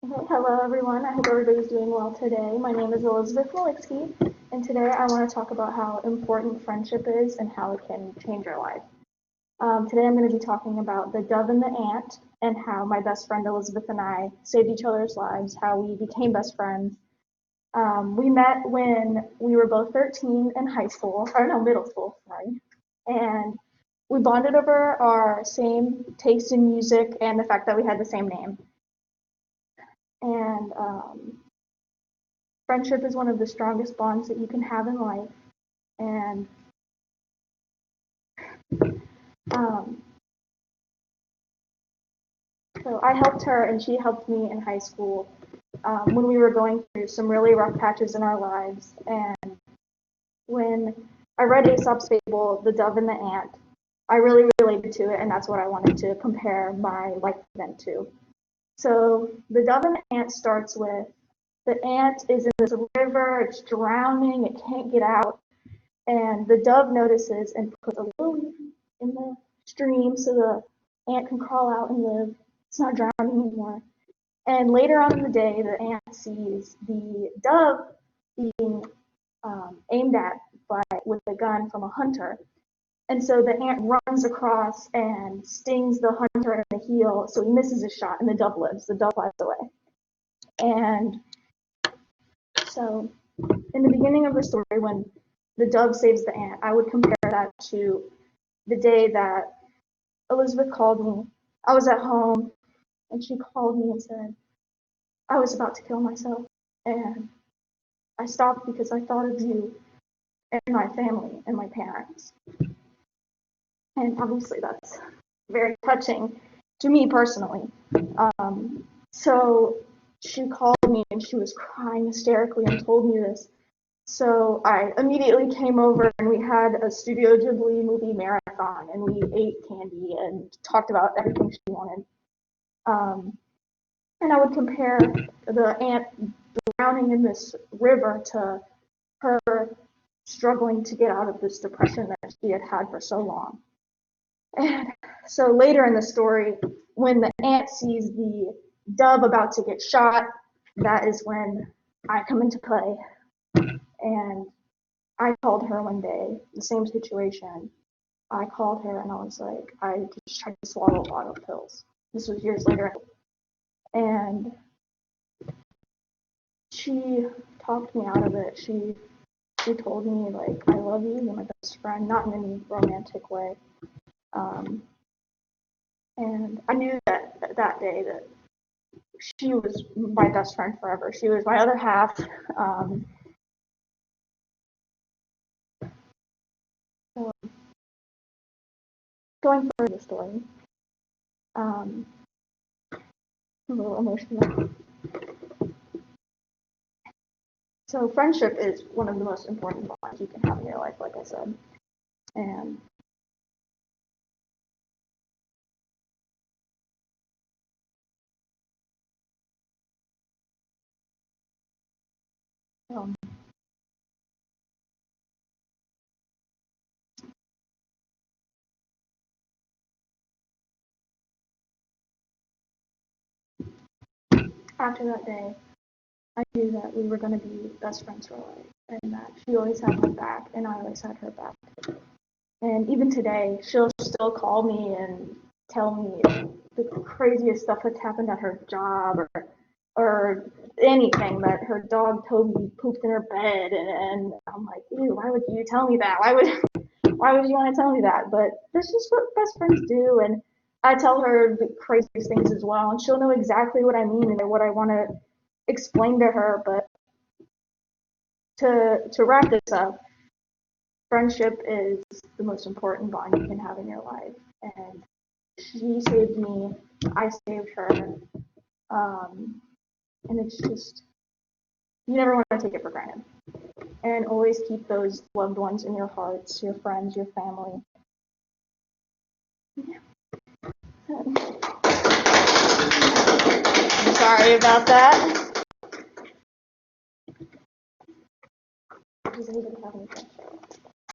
Okay, hello everyone. I hope everybody's doing well today. My name is Elizabeth Maliksky, and today I want to talk about how important friendship is and how it can change our life. Today I'm going to be talking about the dove and the ant and how my best friend Elizabeth and I saved each other's lives, how we became best friends. We met when we were both 13 in high school, or no, middle school, sorry, and we bonded over our same taste in music and the fact that we had the same name. And friendship is one of the strongest bonds that you can have in life. And um, so I helped her and she helped me in high school when we were going through some really rough patches in our lives. And when I read Aesop's fable, The Dove and the Ant, I really related to it, and that's what I wanted to compare my life event to. So the dove and the ant starts with the ant is in this river, it's drowning, it can't get out. And the dove notices and puts a little leaf in the stream so the ant can crawl out and live. It's not drowning anymore. And later on in the day, the ant sees the dove being aimed at with a gun from a hunter. And so the ant runs across and stings the hunter in the heel, so he misses his shot, and the dove lives. The dove flies away. And so in the beginning of the story, when the dove saves the ant, I would compare that to the day that Elizabeth called me. I was at home and she called me and said, I was about to kill myself. And I stopped because I thought of you and my family and my parents. And obviously that's very touching to me personally. So she called me and she was crying hysterically and told me this. So I immediately came over and we had a Studio Ghibli movie marathon and we ate candy and talked about everything she wanted. And I would compare the ant drowning in this river to her struggling to get out of this depression that she had had for so long. And so later in the story, when the ant sees the dove about to get shot, that is when I come into play. And I called her one day, the same situation. I called her and I was like, I just tried to swallow a lot of pills. This was years later. And she talked me out of it. She told me, like, I love you, you're my best friend, not in any romantic way. And I knew that day that she was my best friend forever. She was my other half. So going further the story, I'm a little emotional. So friendship is one of the most important bonds you can have in your life, like I said. And um, after that day, I knew that we were going to be best friends for life, and that she always had my back, and I always had her back. And even today, she'll still call me and tell me the craziest stuff that's happened at her job, or anything, that her dog Toby pooped in her bed, and I'm like, ew, why would you tell me that? Why would you want to tell me that? But that's just what best friends do, and I tell her the craziest things as well, and she'll know exactly what I mean and what I want to explain to her. But to wrap this up, friendship is the most important bond you can have in your life, and she saved me, I saved her, and it's just, you never want to take it for granted. And always keep those loved ones in your hearts, your friends, your family. I'm sorry about that. Does anybody have any questions?